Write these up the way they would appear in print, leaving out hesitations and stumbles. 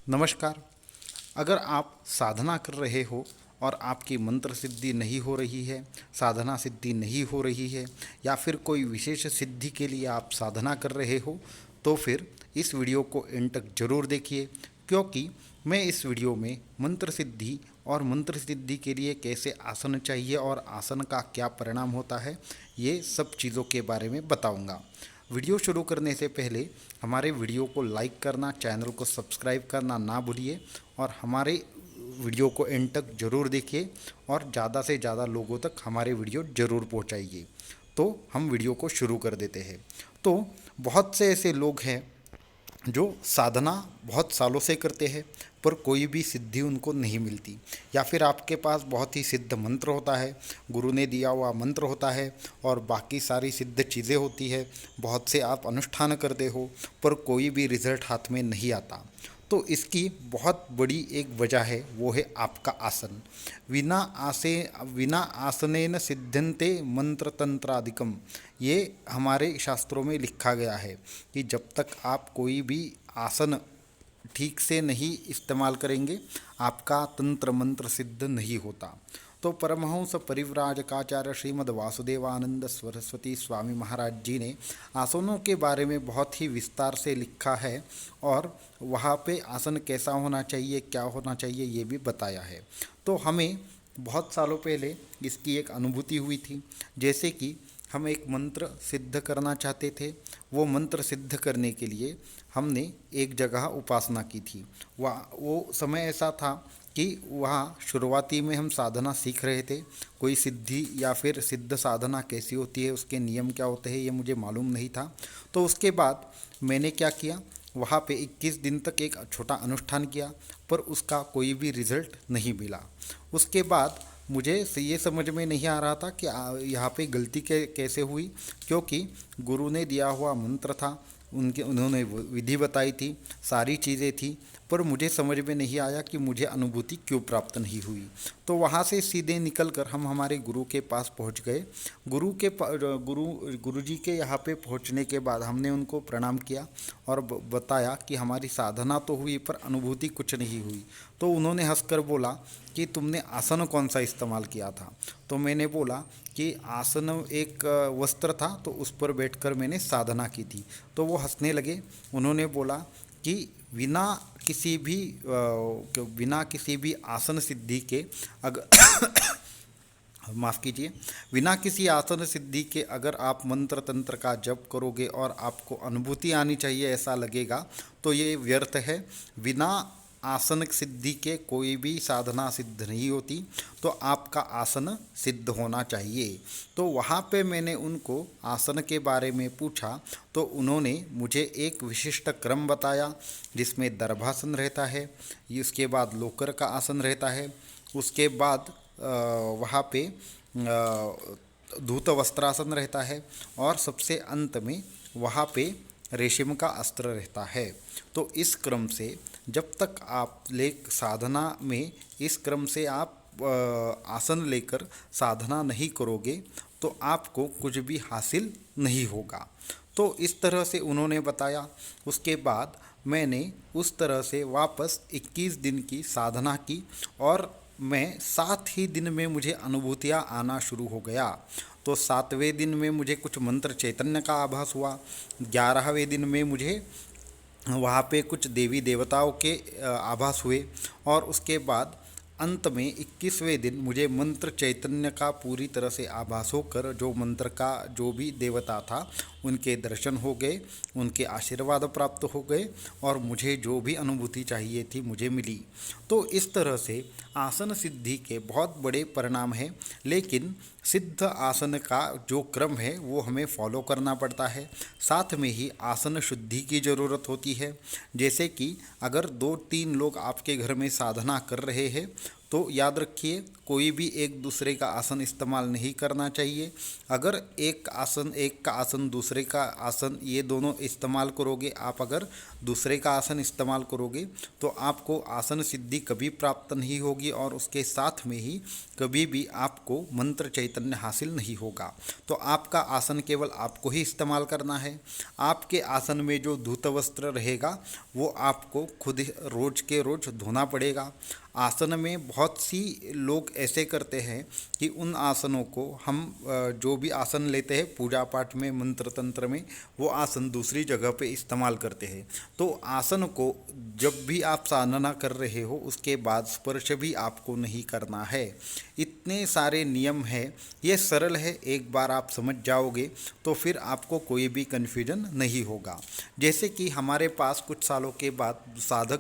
नमस्कार। अगर आप साधना कर रहे हो और आपकी मंत्र सिद्धि नहीं हो रही है, साधना सिद्धि नहीं हो रही है, या फिर कोई विशेष सिद्धि के लिए आप साधना कर रहे हो, तो फिर इस वीडियो को एंड तक जरूर देखिए, क्योंकि मैं इस वीडियो में मंत्र सिद्धि और मंत्र सिद्धि के लिए कैसे आसन चाहिए और आसन का क्या परिणाम होता है, ये सब चीज़ों के बारे में बताऊंगा। वीडियो शुरू करने से पहले हमारे वीडियो को लाइक करना, चैनल को सब्सक्राइब करना ना भूलिए और हमारे वीडियो को एंड तक ज़रूर देखिए और ज़्यादा से ज़्यादा लोगों तक हमारे वीडियो ज़रूर पहुंचाइए। तो हम वीडियो को शुरू कर देते हैं। तो बहुत से ऐसे लोग हैं जो साधना बहुत सालों से करते हैं पर कोई भी सिद्धि उनको नहीं मिलती, या फिर आपके पास बहुत ही सिद्ध मंत्र होता है, गुरु ने दिया हुआ मंत्र होता है और बाकी सारी सिद्ध चीज़ें होती है, बहुत से आप अनुष्ठान करते हो पर कोई भी रिजल्ट हाथ में नहीं आता। तो इसकी बहुत बड़ी एक वजह है, वो है आपका आसन। विना आसनेन सिद्ध्यन्ते मंत्र तंत्रादिकम, ये हमारे शास्त्रों में लिखा गया है कि जब तक आप कोई भी आसन ठीक से नहीं इस्तेमाल करेंगे, आपका तंत्र मंत्र सिद्ध नहीं होता। तो परमहंस परिव्राजकाचार्य श्रीमद् वासुदेवानंद सरस्वती स्वामी महाराज जी ने आसनों के बारे में बहुत ही विस्तार से लिखा है और वहाँ पे आसन कैसा होना चाहिए, क्या होना चाहिए, ये भी बताया है। तो हमें बहुत सालों पहले इसकी एक अनुभूति हुई थी। जैसे कि हम एक मंत्र सिद्ध करना चाहते थे, वो मंत्र सिद्ध करने के लिए हमने एक जगह उपासना की थी। वहाँ वो समय ऐसा था कि वहाँ शुरुआती में हम साधना सीख रहे थे। कोई सिद्धि या फिर सिद्ध साधना कैसी होती है, उसके नियम क्या होते हैं, ये मुझे मालूम नहीं था। तो उसके बाद मैंने क्या किया, वहाँ पे 21 दिन तक एक छोटा अनुष्ठान किया पर उसका कोई भी रिजल्ट नहीं मिला। उसके बाद मुझे ये समझ में नहीं आ रहा था कि यहाँ पे गलती कैसे हुई, क्योंकि गुरु ने दिया हुआ मंत्र था, उन्होंने विधि बताई थी, सारी चीज़ें थी, पर मुझे समझ में नहीं आया कि मुझे अनुभूति क्यों प्राप्त नहीं हुई। तो वहाँ से सीधे निकल कर हम हमारे गुरु के पास पहुँच गए। गुरु जी के यहाँ पे पहुँचने के बाद हमने उनको प्रणाम किया और बताया कि हमारी साधना तो हुई पर अनुभूति कुछ नहीं हुई। तो उन्होंने हंसकर बोला कि तुमने आसन कौन सा इस्तेमाल किया था। तो मैंने बोला कि आसन एक वस्त्र था, तो उस पर बैठकर मैंने साधना की थी। तो वो हंसने लगे। उन्होंने बोला कि बिना किसी भी आसन सिद्धि के अगर माफ़ कीजिए, बिना किसी आसन सिद्धि के अगर आप मंत्र तंत्र का जप करोगे और आपको अनुभूति आनी चाहिए ऐसा लगेगा, तो ये व्यर्थ है। बिना आसन सिद्धि के कोई भी साधना सिद्ध नहीं होती, तो आपका आसन सिद्ध होना चाहिए। तो वहाँ पे मैंने उनको आसन के बारे में पूछा, तो उन्होंने मुझे एक विशिष्ट क्रम बताया जिसमें दर्भासन रहता है, उसके बाद लोकर का आसन रहता है, उसके बाद वहाँ पे धूत वस्त्रासन रहता है और सबसे अंत में वहाँ पे रेशम का अस्त्र रहता है। तो इस क्रम से जब तक आप साधना में इस क्रम से आप आसन लेकर साधना नहीं करोगे तो आपको कुछ भी हासिल नहीं होगा। तो इस तरह से उन्होंने बताया। उसके बाद मैंने उस तरह से वापस 21 दिन की साधना की और मैं 7 ही दिन में मुझे अनुभूतियाँ आना शुरू हो गया। तो 7वें दिन में मुझे कुछ मंत्र चैतन्य का आभास हुआ। 11वें दिन में मुझे वहाँ पे कुछ देवी देवताओं के आभास हुए और उसके बाद अंत में 21वें दिन मुझे मंत्र चैतन्य का पूरी तरह से आभास होकर जो मंत्र का जो भी देवता था उनके दर्शन हो गए, उनके आशीर्वाद प्राप्त हो गए और मुझे जो भी अनुभूति चाहिए थी मुझे मिली। तो इस तरह से आसन सिद्धि के बहुत बड़े परिणाम हैं, लेकिन सिद्ध आसन का जो क्रम है वो हमें फॉलो करना पड़ता है। साथ में ही आसन शुद्धि की ज़रूरत होती है। जैसे कि अगर 2-3 लोग आपके घर में साधना कर रहे हैं तो याद रखिए, कोई भी एक दूसरे का आसन इस्तेमाल नहीं करना चाहिए। अगर एक का आसन दूसरे का आसन ये दोनों इस्तेमाल करोगे, आप अगर दूसरे का आसन इस्तेमाल करोगे तो आपको आसन सिद्धि कभी प्राप्त नहीं होगी और उसके साथ में ही कभी भी आपको मंत्र चैतन्य हासिल नहीं होगा। तो आपका आसन केवल आपको ही इस्तेमाल करना है। आपके आसन में जो धूत वस्त्र रहेगा वो आपको खुद रोज के रोज धोना पड़ेगा। आसन में बहुत सी लोग ऐसे करते हैं कि उन आसनों को हम जो भी आसन लेते हैं पूजा पाठ में, मंत्र तंत्र में, वो आसन दूसरी जगह पे इस्तेमाल करते हैं। तो आसन को जब भी आप साधना कर रहे हो उसके बाद स्पर्श भी आपको नहीं करना है। इतने सारे नियम हैं, ये सरल है, एक बार आप समझ जाओगे तो फिर आपको कोई भी कन्फ्यूजन नहीं होगा। जैसे कि हमारे पास कुछ सालों के बाद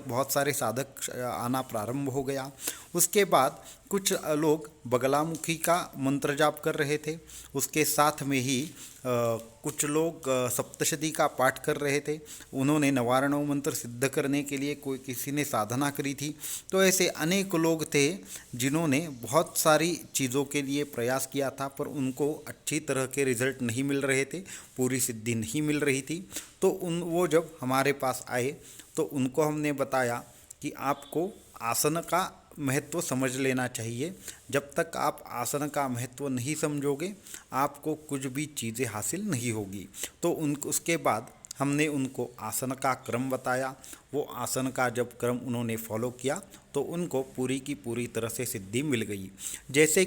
बहुत सारे साधक आना प्रारंभ हो गया। उसके बाद कुछ लोग बगलामुखी का मंत्र जाप कर रहे थे, उसके साथ में ही कुछ लोग सप्तशती का पाठ कर रहे थे। उन्होंने नवारणव मंत्र सिद्ध करने के लिए किसी ने साधना करी थी। तो ऐसे अनेक लोग थे जिन्होंने बहुत सारी चीज़ों के लिए प्रयास किया था, पर उनको अच्छी तरह के रिजल्ट नहीं मिल रहे थे, पूरी सिद्धि नहीं मिल रही थी। तो वो जब हमारे पास आए तो उनको हमने बताया कि आपको आसन का महत्व समझ लेना चाहिए। जब तक आप आसन का महत्व नहीं समझोगे आपको कुछ भी चीज़ें हासिल नहीं होगी। तो उसके बाद हमने उनको आसन का क्रम बताया। वो आसन का जब क्रम उन्होंने फॉलो किया तो उनको पूरी की पूरी तरह से सिद्धि मिल गई। जैसे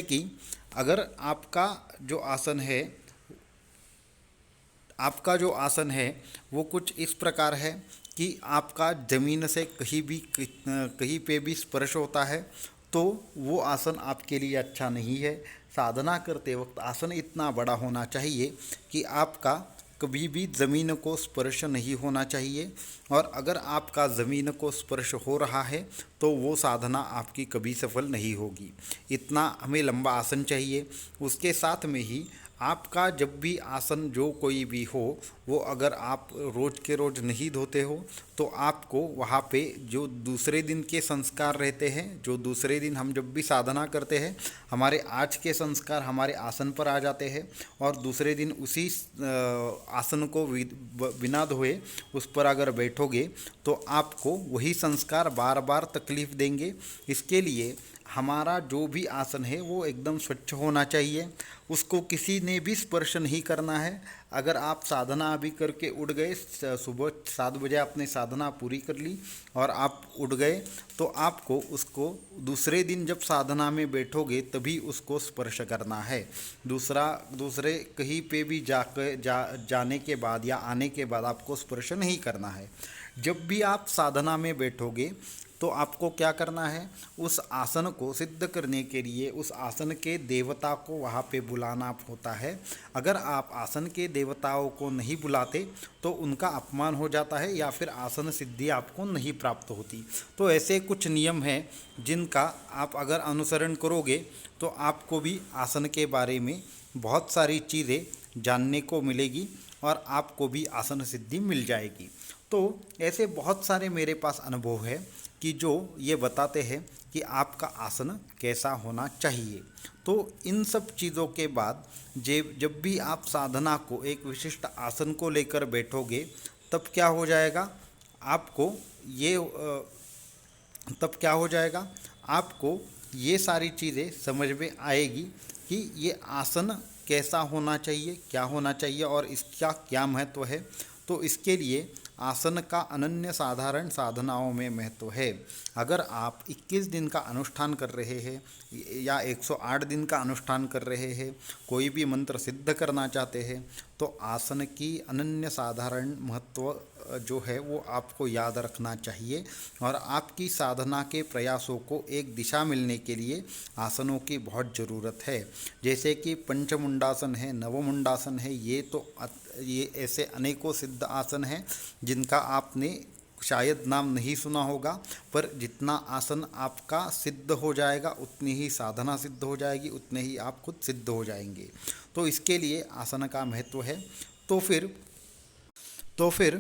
कि अगर आपका जो आसन है वो कुछ इस प्रकार है कि आपका ज़मीन से कहीं पे भी स्पर्श होता है तो वो आसन आपके लिए अच्छा नहीं है। साधना करते वक्त आसन इतना बड़ा होना चाहिए कि आपका कभी भी ज़मीन को स्पर्श नहीं होना चाहिए, और अगर आपका ज़मीन को स्पर्श हो रहा है तो वो साधना आपकी कभी सफल नहीं होगी। इतना हमें लंबा आसन चाहिए। उसके साथ में ही आपका जब भी आसन जो कोई भी हो वो अगर आप रोज़ के रोज़ नहीं धोते हो तो आपको वहाँ पे जो दूसरे दिन के संस्कार रहते हैं, जो दूसरे दिन हम जब भी साधना करते हैं हमारे आज के संस्कार हमारे आसन पर आ जाते हैं, और दूसरे दिन उसी आसन को बिना धोए उस पर अगर बैठोगे तो आपको वही संस्कार बार बार तकलीफ़ देंगे। इसके लिए हमारा जो भी आसन है वो एकदम स्वच्छ होना चाहिए, उसको किसी ने भी स्पर्श नहीं करना है। अगर आप साधना अभी करके उठ गए, सुबह 7 बजे आपने साधना पूरी कर ली और आप उठ गए, तो आपको उसको दूसरे दिन जब साधना में बैठोगे तभी उसको स्पर्श करना है। दूसरे कहीं पे भी जाने के बाद या आने के बाद आपको स्पर्श नहीं करना है। जब भी आप साधना में बैठोगे तो आपको क्या करना है, उस आसन को सिद्ध करने के लिए उस आसन के देवता को वहाँ पे बुलाना होता है। अगर आप आसन के देवताओं को नहीं बुलाते तो उनका अपमान हो जाता है या फिर आसन सिद्धि आपको नहीं प्राप्त होती। तो ऐसे कुछ नियम हैं जिनका आप अगर अनुसरण करोगे तो आपको भी आसन के बारे में बहुत सारी चीज़ें जानने को मिलेगी और आपको भी आसन सिद्धि मिल जाएगी। तो ऐसे बहुत सारे मेरे पास अनुभव है कि जो ये बताते हैं कि आपका आसन कैसा होना चाहिए। तो इन सब चीज़ों के बाद जब भी आप साधना को एक विशिष्ट आसन को लेकर बैठोगे तब क्या हो जाएगा, आपको ये सारी चीज़ें समझ में आएगी कि ये आसन कैसा होना चाहिए, क्या होना चाहिए और इसका क्या महत्व है। तो इसके लिए आसन का अनन्य साधारण साधनाओं में महत्व है। अगर आप 21 दिन का अनुष्ठान कर रहे हैं या 108 दिन का अनुष्ठान कर रहे हैं, कोई भी मंत्र सिद्ध करना चाहते हैं, तो आसन की अनन्य साधारण महत्व जो है वो आपको याद रखना चाहिए। और आपकी साधना के प्रयासों को एक दिशा मिलने के लिए आसनों की बहुत ज़रूरत है। जैसे कि पंचमुंडासन है, नवमुंडासन है, ये ऐसे अनेकों सिद्ध आसन हैं जिनका आपने शायद नाम नहीं सुना होगा, पर जितना आसन आपका सिद्ध हो जाएगा उतनी ही साधना सिद्ध हो जाएगी, उतने ही आप खुद सिद्ध हो जाएंगे। तो इसके लिए आसन का महत्व है। तो फिर तो फिर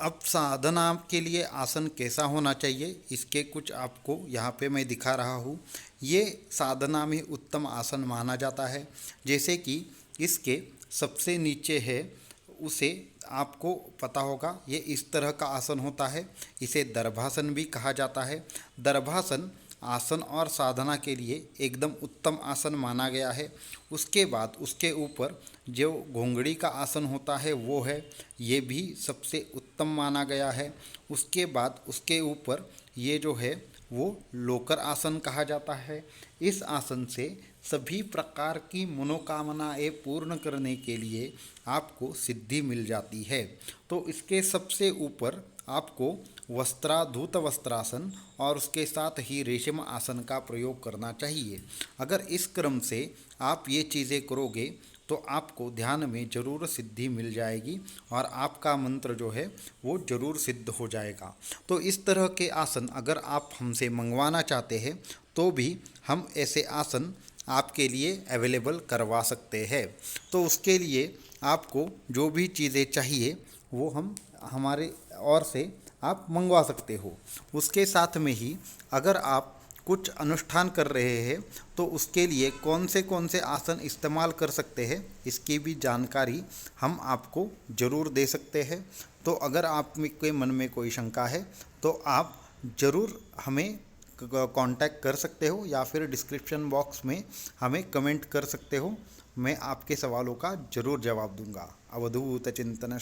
अब साधना के लिए आसन कैसा होना चाहिए, इसके कुछ आपको यहाँ पे मैं दिखा रहा हूँ। ये साधना में उत्तम आसन माना जाता है। जैसे कि इसके सबसे नीचे है, उसे आपको पता होगा, ये इस तरह का आसन होता है। इसे दर्भासन भी कहा जाता है। दर्भासन आसन और साधना के लिए एकदम उत्तम आसन माना गया है। उसके बाद उसके ऊपर जो घोंगड़ी का आसन होता है वो है, ये भी सबसे उत्तम माना गया है। उसके बाद उसके ऊपर ये जो है वो लोकर आसन कहा जाता है। इस आसन से सभी प्रकार की मनोकामनाएं पूर्ण करने के लिए आपको सिद्धि मिल जाती है। तो इसके सबसे ऊपर आपको वस्त्राधूत वस्त्रासन और उसके साथ ही रेशम आसन का प्रयोग करना चाहिए। अगर इस क्रम से आप ये चीज़ें करोगे तो आपको ध्यान में जरूर सिद्धि मिल जाएगी और आपका मंत्र जो है वो जरूर सिद्ध हो जाएगा। तो इस तरह के आसन अगर आप हमसे मंगवाना चाहते हैं तो भी हम ऐसे आसन आपके लिए अवेलेबल करवा सकते हैं। तो उसके लिए आपको जो भी चीज़ें चाहिए वो हम हमारे ओर से आप मंगवा सकते हो। उसके साथ में ही अगर आप कुछ अनुष्ठान कर रहे हैं तो उसके लिए कौन से आसन इस्तेमाल कर सकते हैं, इसकी भी जानकारी हम आपको ज़रूर दे सकते हैं। तो अगर आप में के मन में कोई शंका है तो आप ज़रूर हमें कांटेक्ट कर सकते हो या फिर डिस्क्रिप्शन बॉक्स में हमें कमेंट कर सकते हो। मैं आपके सवालों का ज़रूर जवाब दूंगा। अवधूत चिंतन।